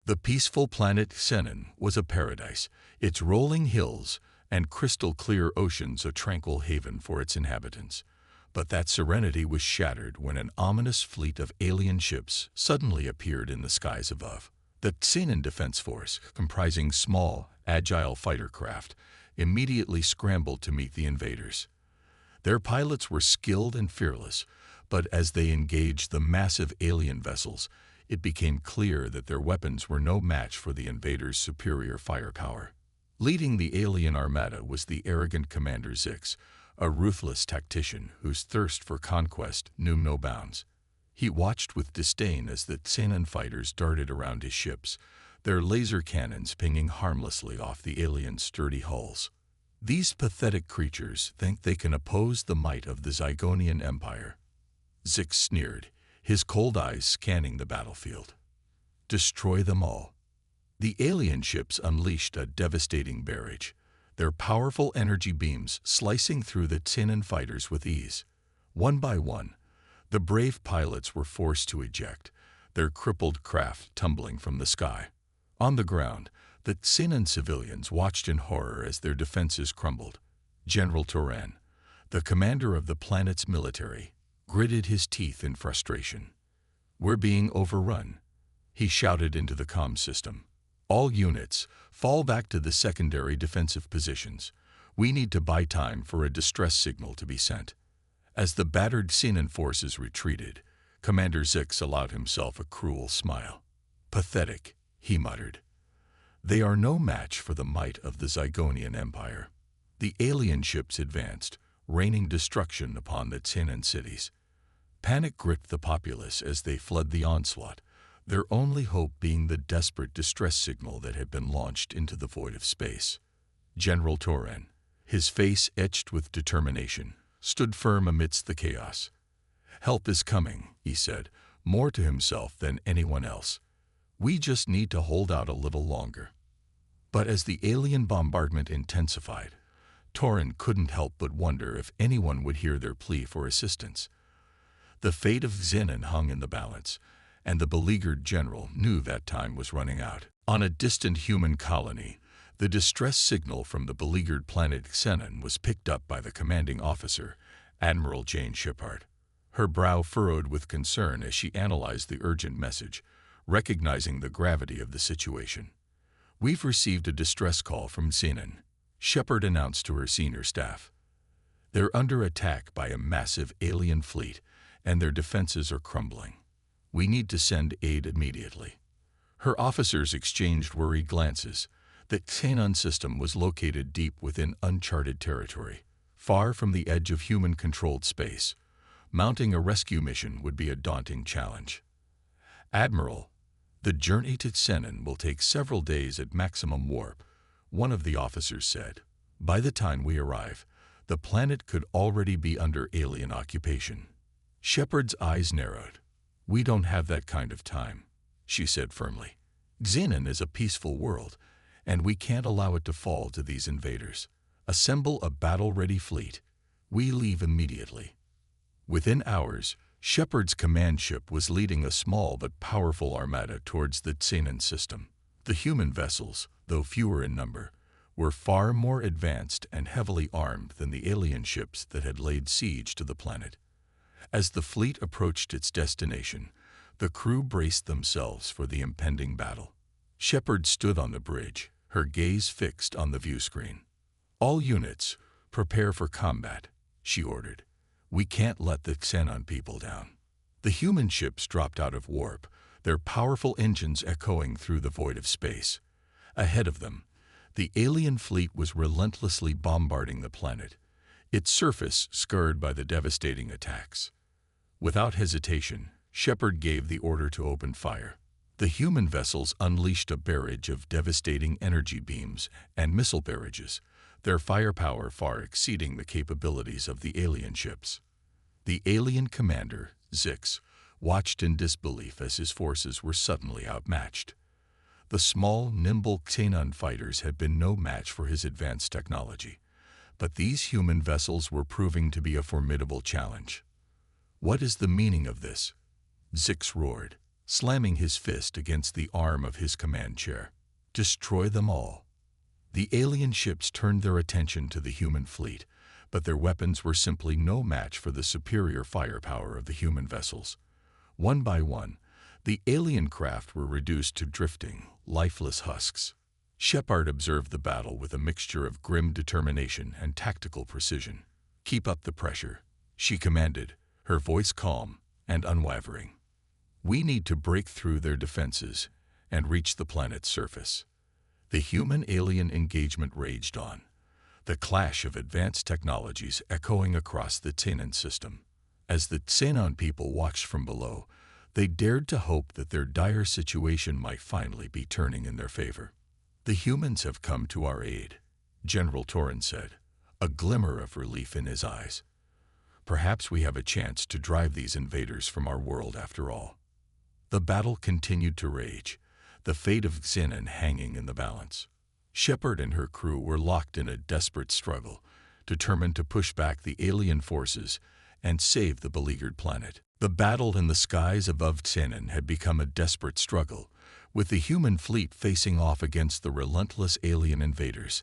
The peaceful planet Xenon was a paradise, its rolling hills and crystal-clear oceans a tranquil haven for its inhabitants. But that serenity was shattered when an ominous fleet of alien ships suddenly appeared in the skies above. The Xenon Defense Force, comprising small, agile fighter craft, immediately scrambled to meet the invaders. Their pilots were skilled and fearless, but as they engaged the massive alien vessels, it became clear that their weapons were no match for the invaders' superior firepower. Leading the alien armada was the arrogant Commander Zix, a ruthless tactician whose thirst for conquest knew no bounds. He watched with disdain as the Xenon fighters darted around his ships, their laser cannons pinging harmlessly off the aliens' sturdy hulls. These pathetic creatures think they can oppose the might of the Zygonian Empire. Zix sneered, his cold eyes scanning the battlefield. Destroy them all. The alien ships unleashed a devastating barrage, their powerful energy beams slicing through the Xenon fighters with ease. One by one, the brave pilots were forced to eject, their crippled craft tumbling from the sky. On the ground, the Xenon civilians watched in horror as their defenses crumbled. General Toran, the commander of the planet's military, gritted his teeth in frustration. "We're being overrun," he shouted into the comm system. "All units, fall back to the secondary defensive positions. We need to buy time for a distress signal to be sent." As the battered Xenon forces retreated, Commander Zix allowed himself a cruel smile. "Pathetic," he muttered. "They are no match for the might of the Zygonian Empire." The alien ships advanced, raining destruction upon the Xenon cities. Panic gripped the populace as they fled the onslaught, their only hope being the desperate distress signal that had been launched into the void of space. General Toran, his face etched with determination, stood firm amidst the chaos. "Help is coming," he said, more to himself than anyone else. "We just need to hold out a little longer." But as the alien bombardment intensified, Toran couldn't help but wonder if anyone would hear their plea for assistance. The fate of Xenon hung in the balance, and the beleaguered general knew that time was running out. On a distant human colony, the distress signal from the beleaguered planet Xenon was picked up by the commanding officer, Admiral Jane Shepard. Her brow furrowed with concern as she analyzed the urgent message, recognizing the gravity of the situation. "We've received a distress call from Xenon," Shepard announced to her senior staff. "They're under attack by a massive alien fleet, and their defenses are crumbling. We need to send aid immediately." Her officers exchanged worried glances. The Xenon system was located deep within uncharted territory, far from the edge of human-controlled space. Mounting a rescue mission would be a daunting challenge. "Admiral, the journey to Xenon will take several days at maximum warp," one of the officers said. "By the time we arrive, the planet could already be under alien occupation." Shepard's eyes narrowed. "We don't have that kind of time," she said firmly. "Xenon is a peaceful world, and we can't allow it to fall to these invaders. Assemble a battle-ready fleet. We leave immediately." Within hours, Shepard's command ship was leading a small but powerful armada towards the Xenon system. The human vessels, though fewer in number, were far more advanced and heavily armed than the alien ships that had laid siege to the planet. As the fleet approached its destination, the crew braced themselves for the impending battle. Shepard stood on the bridge, her gaze fixed on the viewscreen. "All units, prepare for combat," she ordered. "We can't let the Xenon people down." The human ships dropped out of warp, their powerful engines echoing through the void of space. Ahead of them, the alien fleet was relentlessly bombarding the planet, its surface scarred by the devastating attacks. Without hesitation, Shepard gave the order to open fire. The human vessels unleashed a barrage of devastating energy beams and missile barrages, their firepower far exceeding the capabilities of the alien ships. The alien commander, Zix, watched in disbelief as his forces were suddenly outmatched. The small, nimble Xenon fighters had been no match for his advanced technology, but these human vessels were proving to be a formidable challenge. "What is the meaning of this?" Zix roared. slamming his fist against the arm of his command chair. Destroy them all. The alien ships turned their attention to the human fleet, but their weapons were simply no match for the superior firepower of the human vessels. One by one, the alien craft were reduced to drifting, lifeless husks. Shepard observed the battle with a mixture of grim determination and tactical precision. "Keep up the pressure," she commanded, her voice calm and unwavering. "We need to break through their defenses and reach the planet's surface." The human-alien engagement raged on, the clash of advanced technologies echoing across the Xenon system. As the Xenon people watched from below, they dared to hope that their dire situation might finally be turning in their favor. "The humans have come to our aid," General Torrens said, a glimmer of relief in his eyes. "Perhaps we have a chance to drive these invaders from our world after all." The battle continued to rage, the fate of Xenon hanging in the balance. Shepard and her crew were locked in a desperate struggle, determined to push back the alien forces and save the beleaguered planet. The battle in the skies above Xenon had become a desperate struggle, with the human fleet facing off against the relentless alien invaders.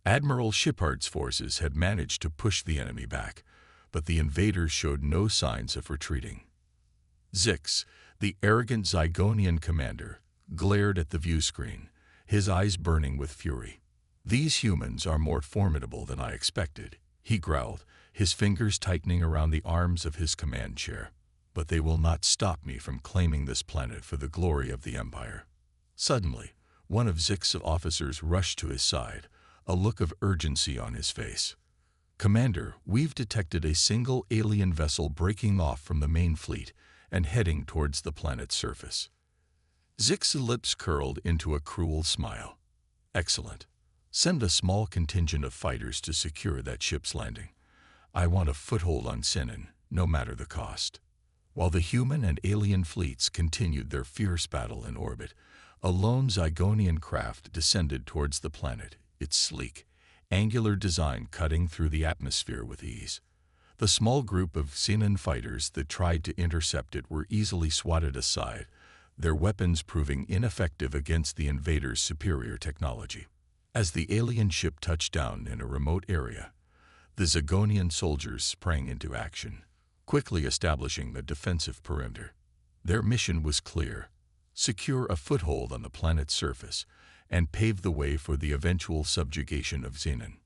Admiral Shepard's forces had managed to push the enemy back, but the invaders showed no signs of retreating. Zix, the arrogant Zygonian commander, glared at the viewscreen, his eyes burning with fury. "These humans are more formidable than I expected," he growled, his fingers tightening around the arms of his command chair. "But they will not stop me from claiming this planet for the glory of the Empire." Suddenly, one of Zix's officers rushed to his side, a look of urgency on his face. "Commander, we've detected a single alien vessel breaking off from the main fleet and heading towards the planet's surface." Zix's lips curled into a cruel smile. "Excellent. Send a small contingent of fighters to secure that ship's landing. I want a foothold on Xenon, no matter the cost." While the human and alien fleets continued their fierce battle in orbit, a lone Zygonian craft descended towards the planet, its sleek, angular design cutting through the atmosphere with ease. The small group of Xenon fighters that tried to intercept it were easily swatted aside, their weapons proving ineffective against the invaders' superior technology. As the alien ship touched down in a remote area, the Zygonian soldiers sprang into action, quickly establishing the defensive perimeter. Their mission was clear: secure a foothold on the planet's surface and pave the way for the eventual subjugation of Xenon.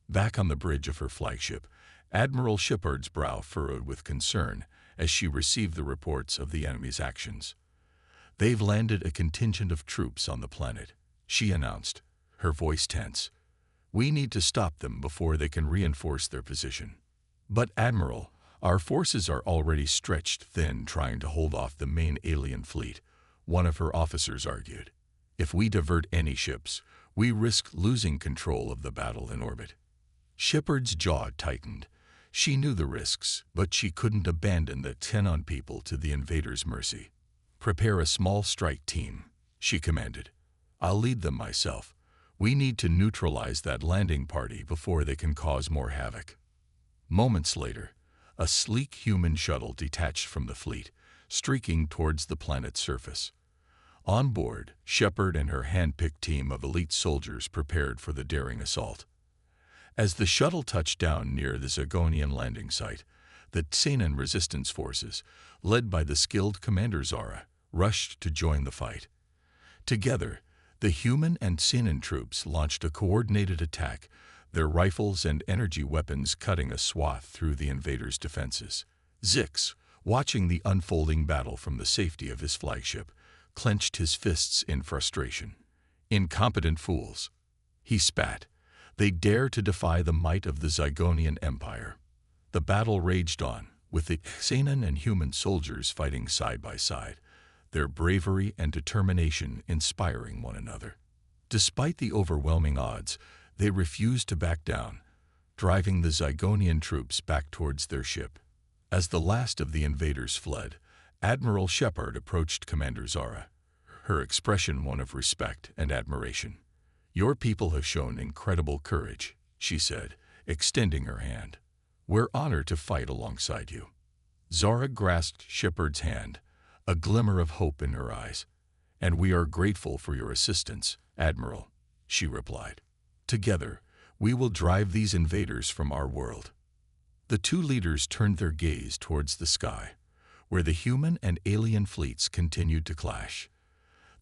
Back on the bridge of her flagship, Admiral Shepard's brow furrowed with concern as she received the reports of the enemy's actions. "They've landed a contingent of troops on the planet," she announced, her voice tense. "We need to stop them before they can reinforce their position." "But Admiral, our forces are already stretched thin trying to hold off the main alien fleet," one of her officers argued. "If we divert any ships, we risk losing control of the battle in orbit." Shepard's jaw tightened. She knew the risks, but she couldn't abandon the Xenon people to the invaders' mercy. "Prepare a small strike team," she commanded. "I'll lead them myself. We need to neutralize that landing party before they can cause more havoc." Moments later, a sleek human shuttle detached from the fleet, streaking towards the planet's surface. On board, Shepard and her hand-picked team of elite soldiers prepared for the daring assault. As the shuttle touched down near the Zygonian landing site, the Xenon resistance forces, led by the skilled Commander Zara, rushed to join the fight. Together, the human and Xenon troops launched a coordinated attack, their rifles and energy weapons cutting a swath through the invaders' defenses. Zix, watching the unfolding battle from the safety of his flagship, clenched his fists in frustration. "Incompetent fools," he spat. "They dare to defy the might of the Zygonian Empire." The battle raged on, with the Xenon and human soldiers fighting side by side, their bravery and determination inspiring one another. Despite the overwhelming odds, they refused to back down, driving the Zygonian troops back towards their ship. As the last of the invaders fled, Admiral Shepard approached Commander Zara, her expression one of respect and admiration. "Your people have shown incredible courage," she said, extending her hand. "We're honored to fight alongside you." Zara grasped Shepard's hand, a glimmer of hope in her eyes. "And we are grateful for your assistance, Admiral," she replied. "Together, we will drive these invaders from our world." The two leaders turned their gaze towards the sky, where the human and alien fleets continued to clash.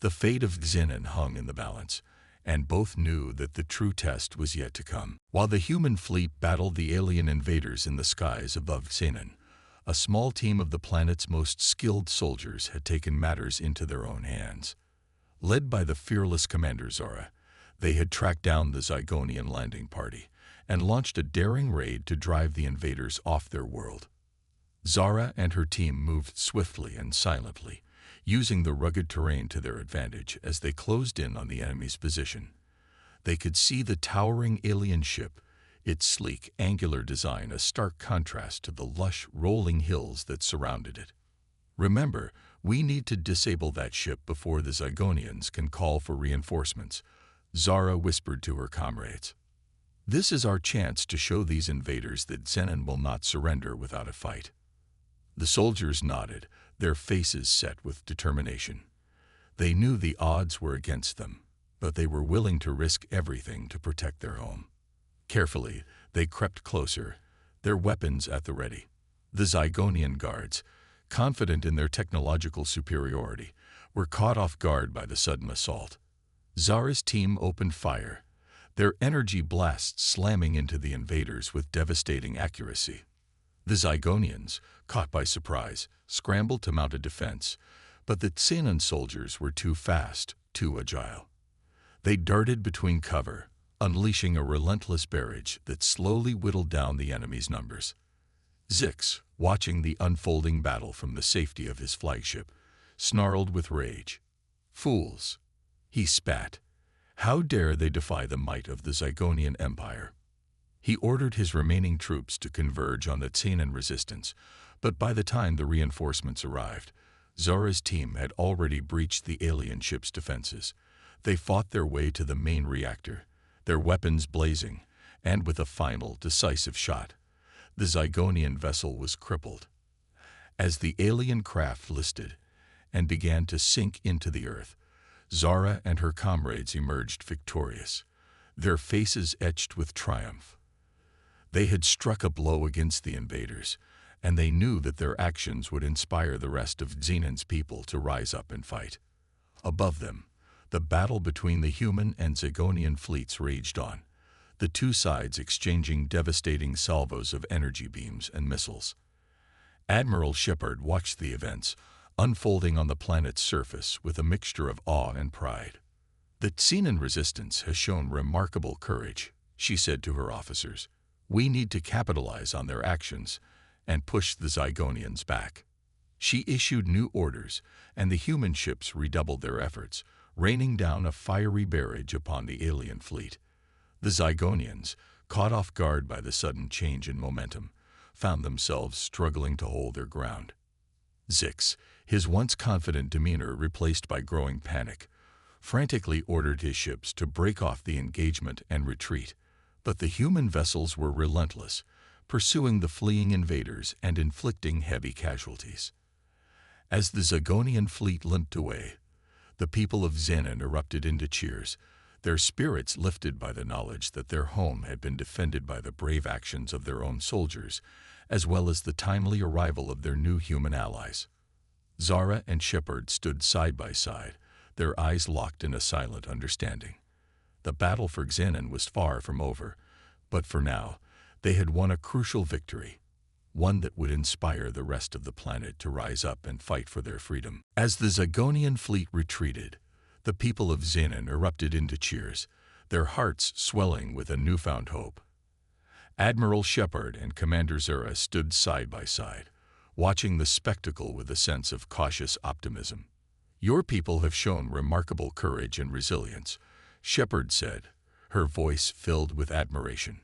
The fate of Xenon hung in the balance, and both knew that the true test was yet to come. While the human fleet battled the alien invaders in the skies above Xenon, a small team of the planet's most skilled soldiers had taken matters into their own hands. Led by the fearless Commander Zara, they had tracked down the Zygonian landing party and launched a daring raid to drive the invaders off their world. Zara and her team moved swiftly and silently, using the rugged terrain to their advantage as they closed in on the enemy's position. They could see the towering alien ship, its sleek, angular design a stark contrast to the lush, rolling hills that surrounded it. "Remember, we need to disable that ship before the Zygonians can call for reinforcements," Zara whispered to her comrades. "This is our chance to show these invaders that Xenon will not surrender without a fight." The soldiers nodded, their faces set with determination. They knew the odds were against them, but they were willing to risk everything to protect their home. Carefully, they crept closer, their weapons at the ready. The Zygonian guards, confident in their technological superiority, were caught off guard by the sudden assault. Zara's team opened fire, their energy blasts slamming into the invaders with devastating accuracy. The Zygonians, caught by surprise, scrambled to mount a defense, but the Xenon soldiers were too fast, too agile. They darted between cover, unleashing a relentless barrage that slowly whittled down the enemy's numbers. Zix, watching the unfolding battle from the safety of his flagship, snarled with rage. "Fools!" he spat. "How dare they defy the might of the Zygonian Empire?" He ordered his remaining troops to converge on the Xenon resistance, but by the time the reinforcements arrived, Zara's team had already breached the alien ship's defenses. They fought their way to the main reactor, their weapons blazing, and with a final, decisive shot, the Zygonian vessel was crippled. As the alien craft listed and began to sink into the earth, Zara and her comrades emerged victorious, their faces etched with triumph. They had struck a blow against the invaders, and they knew that their actions would inspire the rest of Xenon's people to rise up and fight. Above them, the battle between the human and Zygonian fleets raged on, the two sides exchanging devastating salvos of energy beams and missiles. Admiral Shepard watched the events unfolding on the planet's surface with a mixture of awe and pride. "The Xenon resistance has shown remarkable courage," she said to her officers. "We need to capitalize on their actions and push the Zygonians back." She issued new orders, and the human ships redoubled their efforts, raining down a fiery barrage upon the alien fleet. The Zygonians, caught off guard by the sudden change in momentum, found themselves struggling to hold their ground. Zix, his once confident demeanor replaced by growing panic, frantically ordered his ships to break off the engagement and retreat, but the human vessels were relentless, pursuing the fleeing invaders and inflicting heavy casualties. As the Zygonian fleet limped away, the people of Xenon erupted into cheers, their spirits lifted by the knowledge that their home had been defended by the brave actions of their own soldiers, as well as the timely arrival of their new human allies. Zara and Shepard stood side by side, their eyes locked in a silent understanding. The battle for Xenon was far from over, but for now, they had won a crucial victory, one that would inspire the rest of the planet to rise up and fight for their freedom. As the Zygonian fleet retreated, the people of Xenon erupted into cheers, their hearts swelling with a newfound hope. Admiral Shepard and Commander Zara stood side by side, watching the spectacle with a sense of cautious optimism. "Your people have shown remarkable courage and resilience," Shepard said, her voice filled with admiration.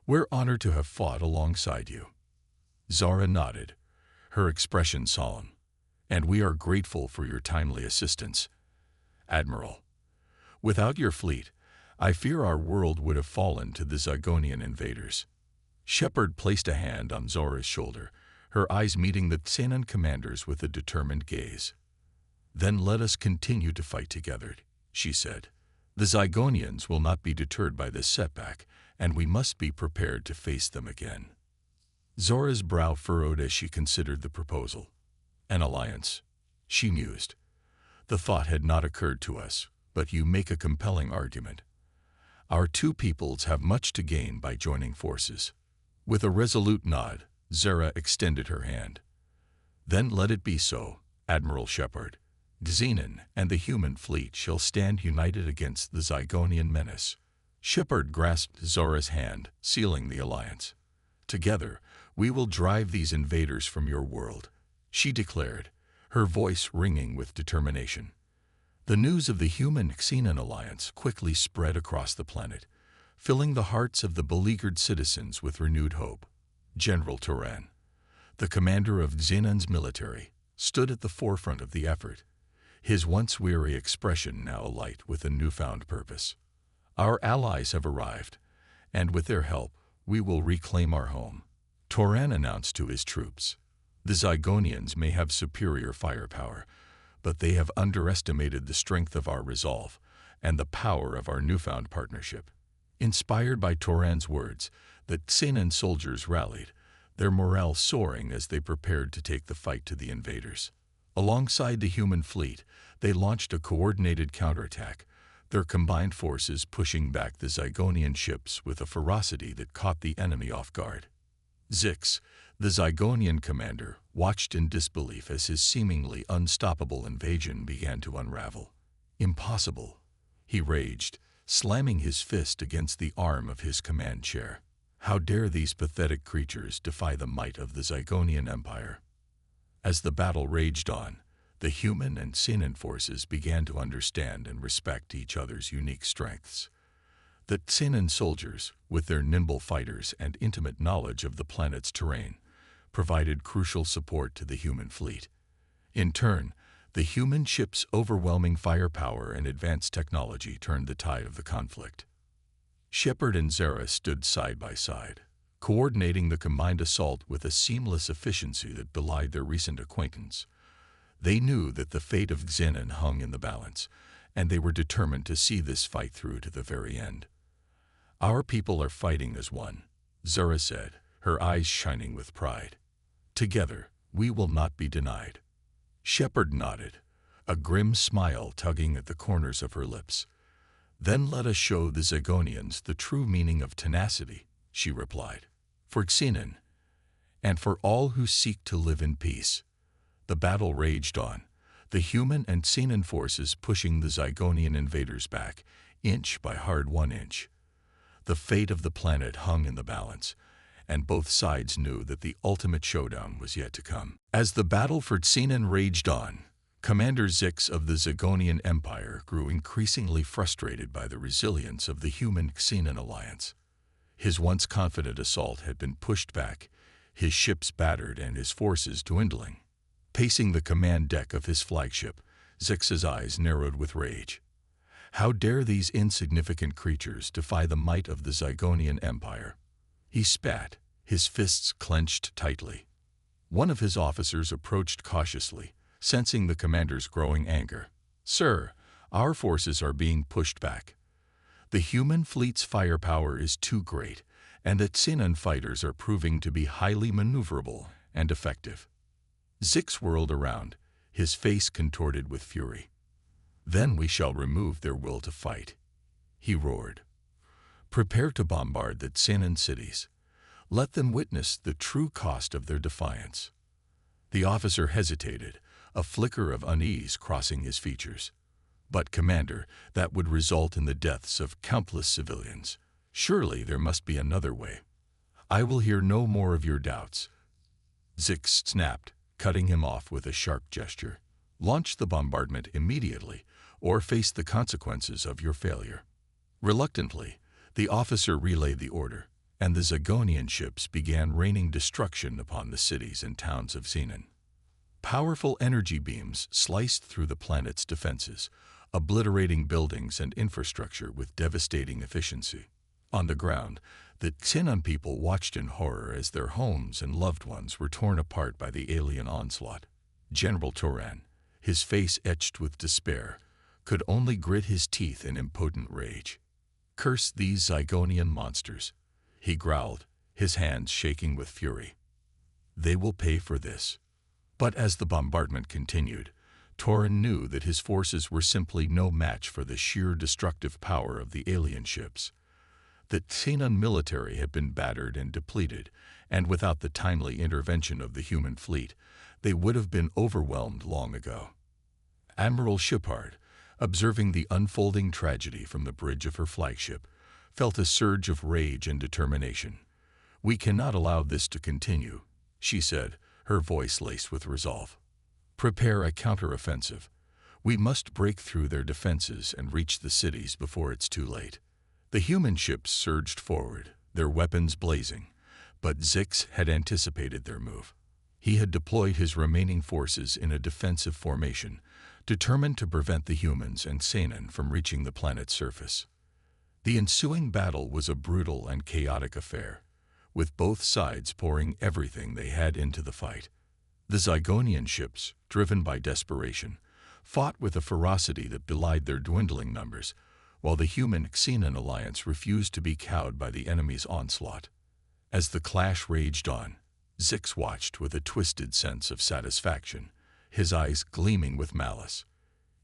"We're honored to have fought alongside you." Zara nodded, her expression solemn. "And we are grateful for your timely assistance, Admiral. Without your fleet, I fear our world would have fallen to the Zygonian invaders." Shepard placed a hand on Zora's shoulder, her eyes meeting the Xenon commander's with a determined gaze. "Then let us continue to fight together," she said. "The Zygonians will not be deterred by this setback, and we must be prepared to face them again." Zora's brow furrowed as she considered the proposal. "An alliance," she mused. "The thought had not occurred to us, but you make a compelling argument. Our two peoples have much to gain by joining forces." With a resolute nod, Zara extended her hand. "Then let it be so, Admiral Shepard. Xenon and the human fleet shall stand united against the Zygonian menace." Shepard grasped Zora's hand, sealing the alliance. "Together, we will drive these invaders from your world," she declared, her voice ringing with determination. The news of the human-Xenon alliance quickly spread across the planet, filling the hearts of the beleaguered citizens with renewed hope. General Turan, the commander of Xenon's military, stood at the forefront of the effort, his once weary expression now alight with a newfound purpose. "Our allies have arrived, and with their help, we will reclaim our home," Turan announced to his troops. "The Zygonians may have superior firepower, but they have underestimated the strength of our resolve and the power of our newfound partnership." Inspired by Turan's words, the Xenon soldiers rallied, their morale soaring as they prepared to take the fight to the invaders. Alongside the human fleet, they launched a coordinated counterattack, their combined forces pushing back the Zygonian ships with a ferocity that caught the enemy off guard. Zix, the Zygonian commander, watched in disbelief as his seemingly unstoppable invasion began to unravel. "Impossible," he raged, slamming his fist against the arm of his command chair. "How dare these pathetic creatures defy the might of the Zygonian Empire?" As the battle raged on, the human and Xenon forces began to understand and respect each other's unique strengths. The Xenon soldiers, with their nimble fighters and intimate knowledge of the planet's terrain, provided crucial support to the human fleet. In turn, the human ship's overwhelming firepower and advanced technology turned the tide of the conflict. Shepard and Zara stood side by side, coordinating the combined assault with a seamless efficiency that belied their recent acquaintance. They knew that the fate of Xenon hung in the balance, and they were determined to see this fight through to the very end. "Our people are fighting as one," Zara said, her eyes shining with pride. "Together, we will not be denied." Shepard nodded, a grim smile tugging at the corners of her lips. "Then let us show the Zygonians the true meaning of tenacity," she replied. "For Xenon, and for all who seek to live in peace." The battle raged on, the human and Xenon forces pushing the Zygonian invaders back, inch by hard-won inch. The fate of the planet hung in the balance, and both sides knew that the ultimate showdown was yet to come. As the battle for Xenon raged on, Commander Zix of the Zygonian Empire grew increasingly frustrated by the resilience of the human-Xenon alliance. His once confident assault had been pushed back, his ships battered and his forces dwindling. Pacing the command deck of his flagship, Zix's eyes narrowed with rage. How dare these insignificant creatures defy the might of the Zygonian Empire? He spat, his fists clenched tightly. One of his officers approached cautiously, sensing the commander's growing anger. "Sir, our forces are being pushed back. The human fleet's firepower is too great, and the Xenon fighters are proving to be highly maneuverable and effective." Zix whirled around, his face contorted with fury. "Then we shall remove their will to fight," he roared. "Prepare to bombard the Xenon cities. Let them witness the true cost of their defiance." The officer hesitated, a flicker of unease crossing his features. "But, Commander, that would result in the deaths of countless civilians. Surely there must be another way." "I will hear no more of your doubts," Zix snapped, cutting him off with a sharp gesture. "Launch the bombardment immediately, or face the consequences of your failure." Reluctantly, the officer relayed the order, and the Zygonian ships began raining destruction upon the cities and towns of Xenon. Powerful energy beams sliced through the planet's defenses, obliterating buildings and infrastructure with devastating efficiency. On the ground, the Xenon people watched in horror as their homes and loved ones were torn apart by the alien onslaught. General Turan, his face etched with despair, could only grit his teeth in impotent rage. "Curse these Zygonian monsters," he growled, his hands shaking with fury. "They will pay for this." But as the bombardment continued, Torin knew that his forces were simply no match for the sheer destructive power of the alien ships. The Xenon military had been battered and depleted, and without the timely intervention of the human fleet, they would have been overwhelmed long ago. Admiral Shepard, observing the unfolding tragedy from the bridge of her flagship, felt a surge of rage and determination. "We cannot allow this to continue," she said, her voice laced with resolve. "Prepare a counteroffensive. We must break through their defenses and reach the cities before it's too late." The human ships surged forward, their weapons blazing, but Zix had anticipated their move. He had deployed his remaining forces in a defensive formation, determined to prevent the humans and Xenon from reaching the planet's surface. The ensuing battle was a brutal and chaotic affair, with both sides pouring everything they had into the fight. The Zygonian ships, driven by desperation, fought with a ferocity that belied their dwindling numbers, while the human-Xenon alliance refused to be cowed by the enemy's onslaught. As the clash raged on, Zix watched with a twisted sense of satisfaction, his eyes gleaming with malice.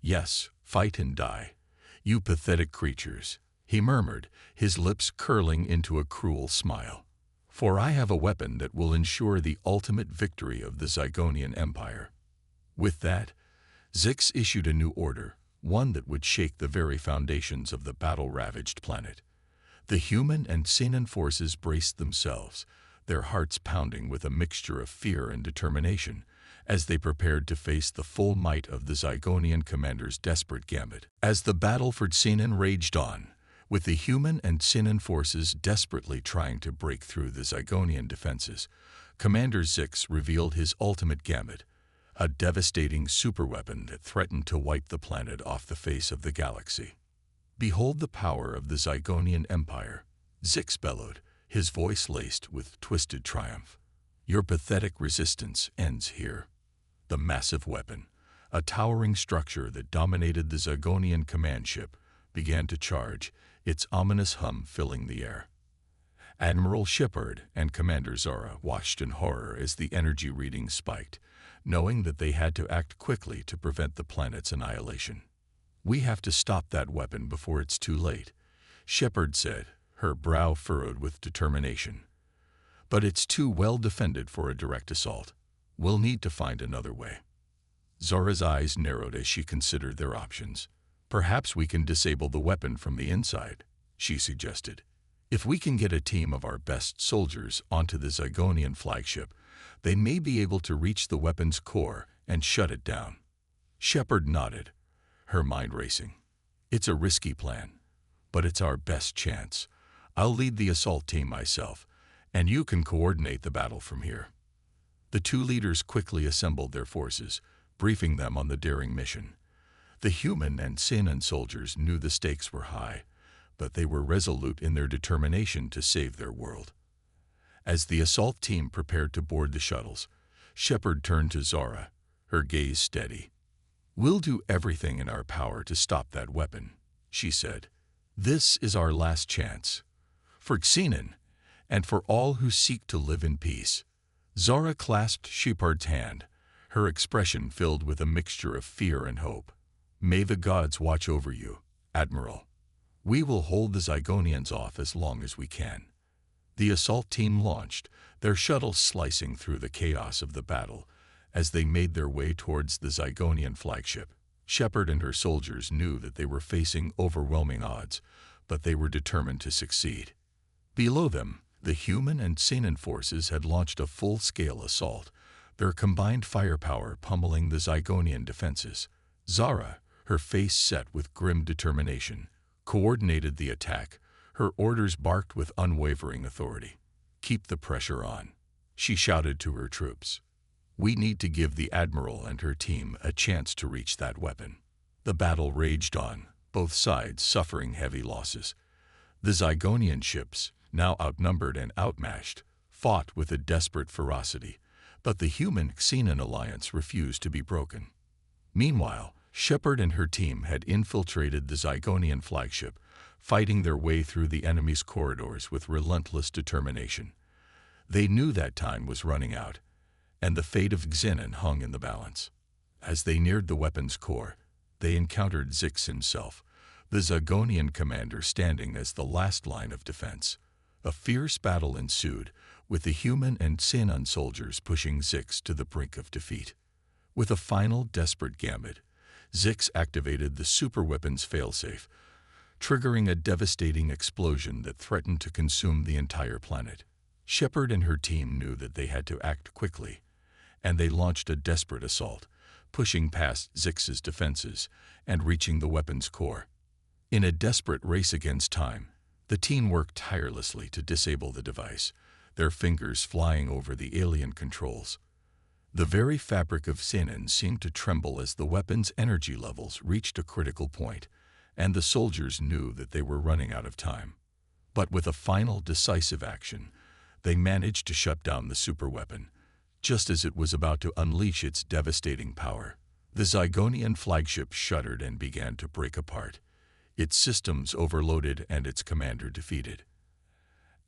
"Yes, fight and die, you pathetic creatures," he murmured, his lips curling into a cruel smile. "For I have a weapon that will ensure the ultimate victory of the Zygonian Empire." With that, Zix issued a new order, one that would shake the very foundations of the battle-ravaged planet. The human and Xenon forces braced themselves, their hearts pounding with a mixture of fear and determination, as they prepared to face the full might of the Zygonian commander's desperate gambit. As the battle for Xenon raged on, with the human and Xenon forces desperately trying to break through the Zygonian defenses, Commander Zix revealed his ultimate gambit, a devastating superweapon that threatened to wipe the planet off the face of the galaxy. "Behold the power of the Zygonian Empire," Zix bellowed, his voice laced with twisted triumph. "Your pathetic resistance ends here." The massive weapon, a towering structure that dominated the Zygonian command ship, began to charge, its ominous hum filling the air. Admiral Shepard and Commander Zara watched in horror as the energy reading spiked, knowing that they had to act quickly to prevent the planet's annihilation. "We have to stop that weapon before it's too late," Shepard said, her brow furrowed with determination. "But it's too well defended for a direct assault. We'll need to find another way." Zara's eyes narrowed as she considered their options. "Perhaps we can disable the weapon from the inside," she suggested. "If we can get a team of our best soldiers onto the Zygonian flagship, they may be able to reach the weapon's core and shut it down." Shepard nodded, her mind racing. "It's a risky plan, but it's our best chance. I'll lead the assault team myself, and you can coordinate the battle from here." The two leaders quickly assembled their forces, briefing them on the daring mission. The human and Xenon soldiers knew the stakes were high, but they were resolute in their determination to save their world. As the assault team prepared to board the shuttles, Shepard turned to Zara, her gaze steady. "We'll do everything in our power to stop that weapon," she said. "This is our last chance. For Xenon, and for all who seek to live in peace." Zara clasped Shepard's hand, her expression filled with a mixture of fear and hope. "May the gods watch over you, Admiral. We will hold the Zygonians off as long as we can." The assault team launched, their shuttles slicing through the chaos of the battle as they made their way towards the Zygonian flagship. Shepard and her soldiers knew that they were facing overwhelming odds, but they were determined to succeed. Below them, the human and Xenon forces had launched a full-scale assault, their combined firepower pummeling the Zygonian defenses. Zara, her face set with grim determination, coordinated the attack, her orders barked with unwavering authority. "Keep the pressure on," she shouted to her troops. "We need to give the Admiral and her team a chance to reach that weapon." The battle raged on, both sides suffering heavy losses. The Zygonian ships, now outnumbered and outmatched, fought with a desperate ferocity, but the human-Xenon alliance refused to be broken. Meanwhile, Shepard and her team had infiltrated the Zygonian flagship, fighting their way through the enemy's corridors with relentless determination. They knew that time was running out, and the fate of Xenon hung in the balance. As they neared the weapon's core, they encountered Zix himself, the Zygonian commander standing as the last line of defense. A fierce battle ensued, with the human and Xenon soldiers pushing Zix to the brink of defeat. With a final desperate gambit, Zix activated the superweapon's failsafe, triggering a devastating explosion that threatened to consume the entire planet. Shepard and her team knew that they had to act quickly, and they launched a desperate assault, pushing past Zix's defenses and reaching the weapon's core. In a desperate race against time, the team worked tirelessly to disable the device, their fingers flying over the alien controls. The very fabric of Xenon seemed to tremble as the weapon's energy levels reached a critical point, and the soldiers knew that they were running out of time. But with a final decisive action, they managed to shut down the superweapon, just as it was about to unleash its devastating power. The Zygonian flagship shuddered and began to break apart, its systems overloaded and its commander defeated.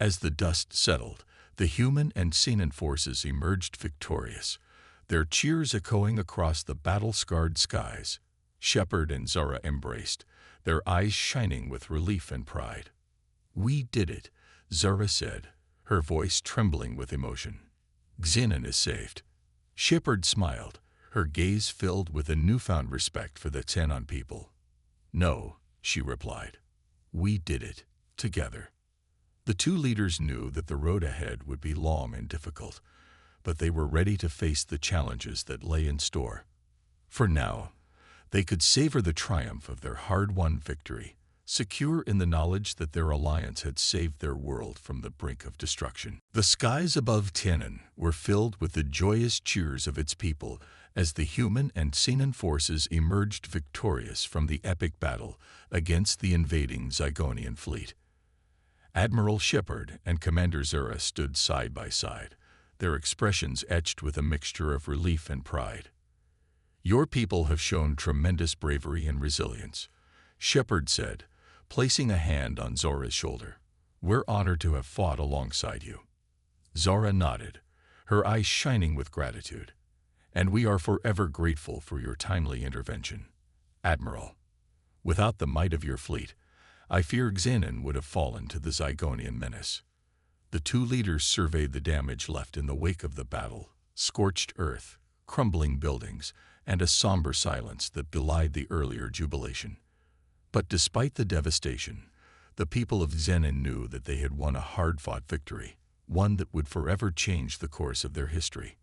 As the dust settled, the human and Xenon forces emerged victorious, their cheers echoing across the battle-scarred skies. Shepard and Zara embraced, their eyes shining with relief and pride. "We did it," Zara said, her voice trembling with emotion. "Xenon is saved." Shepard smiled, her gaze filled with a newfound respect for the Xenon people. "No," she replied. "We did it, together." The two leaders knew that the road ahead would be long and difficult, but they were ready to face the challenges that lay in store. For now, they could savor the triumph of their hard-won victory, secure in the knowledge that their alliance had saved their world from the brink of destruction. The skies above Xenon were filled with the joyous cheers of its people as the human and Xenon forces emerged victorious from the epic battle against the invading Zygonian fleet. Admiral Shepard and Commander Zara stood side by side, their expressions etched with a mixture of relief and pride. "Your people have shown tremendous bravery and resilience," Shepard said, placing a hand on Zora's shoulder. "We're honored to have fought alongside you." Zora nodded, her eyes shining with gratitude. "And we are forever grateful for your timely intervention, Admiral. Without the might of your fleet, I fear Xenon would have fallen to the Zygonian menace." The two leaders surveyed the damage left in the wake of the battle, scorched earth, crumbling buildings, and a somber silence that belied the earlier jubilation. But despite the devastation, the people of Xenon knew that they had won a hard-fought victory, one that would forever change the course of their history.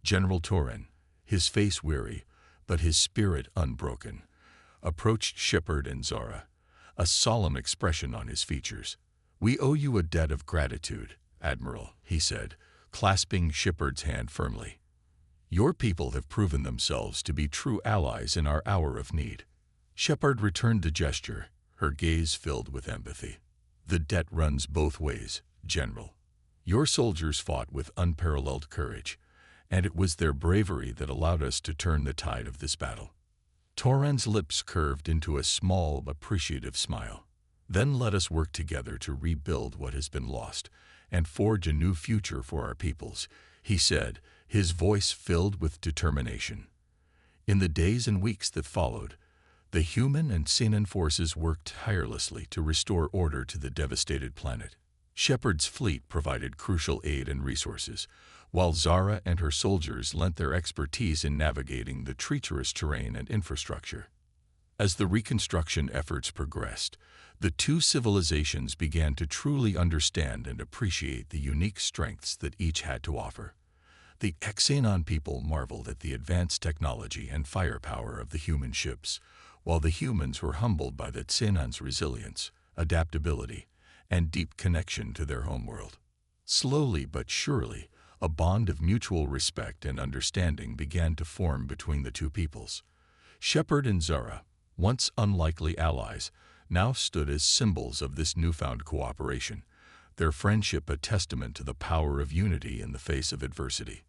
General Torin, his face weary, but his spirit unbroken, approached Shepard and Zara, a solemn expression on his features. "We owe you a debt of gratitude, Admiral," he said, clasping Shepard's hand firmly. "Your people have proven themselves to be true allies in our hour of need." Shepard returned the gesture, her gaze filled with empathy. "The debt runs both ways, General. Your soldiers fought with unparalleled courage, and it was their bravery that allowed us to turn the tide of this battle." Torin's lips curved into a small, appreciative smile. "Then let us work together to rebuild what has been lost and forge a new future for our peoples," he said, his voice filled with determination. In the days and weeks that followed, the human and Xenon forces worked tirelessly to restore order to the devastated planet. Shepard's fleet provided crucial aid and resources, while Zara and her soldiers lent their expertise in navigating the treacherous terrain and infrastructure. As the reconstruction efforts progressed, the two civilizations began to truly understand and appreciate the unique strengths that each had to offer. The Xenon people marveled at the advanced technology and firepower of the human ships, while the humans were humbled by the Xenon's resilience, adaptability, and deep connection to their homeworld. Slowly but surely, a bond of mutual respect and understanding began to form between the two peoples. Shepard and Zara, once unlikely allies, now stood as symbols of this newfound cooperation, their friendship a testament to the power of unity in the face of adversity.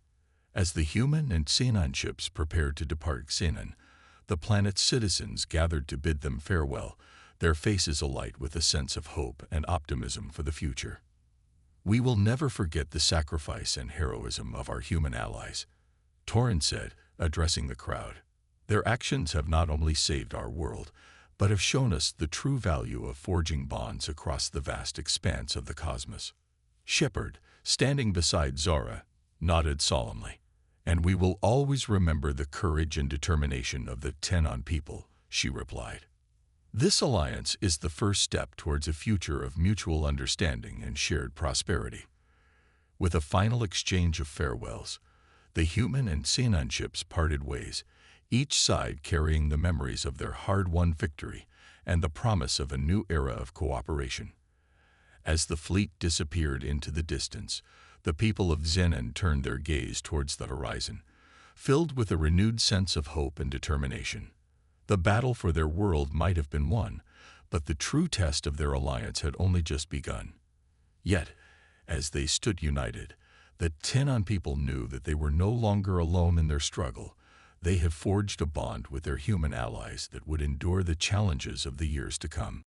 As the human and Xenon ships prepared to depart Xenon, The planet's citizens gathered to bid them farewell, their faces alight with a sense of hope and optimism for the future. "We will never forget the sacrifice and heroism of our human allies," Torrin said, addressing the crowd. "Their actions have not only saved our world, but have shown us the true value of forging bonds across the vast expanse of the cosmos." Shepard, standing beside Zara, nodded solemnly. "And we will always remember the courage and determination of the Tenon people," she replied. "This alliance is the first step towards a future of mutual understanding and shared prosperity." With a final exchange of farewells, the human and Xenon ships parted ways, each side carrying the memories of their hard-won victory and the promise of a new era of cooperation. As the fleet disappeared into the distance, the people of Xenon turned their gaze towards the horizon, filled with a renewed sense of hope and determination. The battle for their world might have been won, but the true test of their alliance had only just begun. Yet, as they stood united, the Tenon people knew that they were no longer alone in their struggle. They had forged a bond with their human allies that would endure the challenges of the years to come.